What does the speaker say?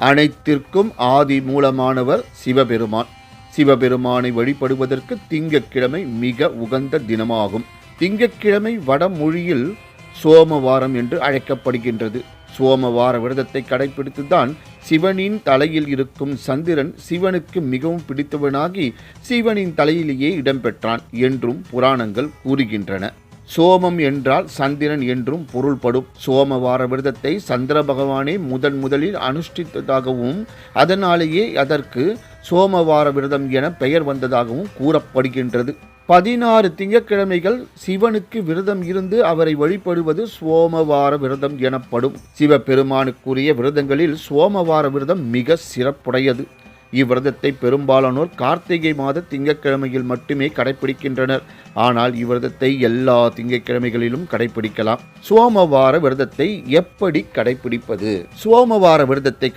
அனைத்திற்கும் ஆதி மூலமானவர் சிவபெருமான். சிவபெருமானை வழிபடுவதற்கு திங்கட்கிழமை மிக உகந்த தினமாகும். திங்கட்கிழமை வடமொழியில் சோமவாரம் என்று அழைக்கப்படுகின்றது. சோமவார விரதத்தை கடைபிடித்துதான் சிவனின் தலையில் இருக்கும் சந்திரன் சிவனுக்கு மிகவும் பிடித்தவனாகி சிவனின் தலையிலேயே இடம்பெற்றான் என்றும் புராணங்கள் கூறுகின்றன. சோமம் என்றால் சந்திரன் என்றும் பொருள்படும். சோமவார விரதத்தை சந்திர பகவானே முதலில் அனுஷ்டித்ததாகவும் அதனாலேயே அதற்கு சோமவார விரதம் என பெயர் வந்ததாகவும் கூறப்படுகின்றது. 16 திங்கட்கிழமைகள் சிவனுக்கு விரதம் இருந்து அவரை வழிபடுவது சோமவார விரதம் எனப்படும். சிவபெருமானுக்குரிய விரதங்களில் சோமவார விரதம் மிக சிறப்புடையது. இவ்விரதத்தை பெரும்பாலானோர் கார்த்திகை மாத திங்கட்கிழமையில் மட்டுமே கடைபிடிக்கின்றனர். ஆனால் இவ்விரதத்தை எல்லா திங்கட்கிழமைகளிலும் கடைபிடிக்கலாம். சோமவார விரதத்தை எப்படி கடைபிடிப்பது? சோமவார விரதத்தை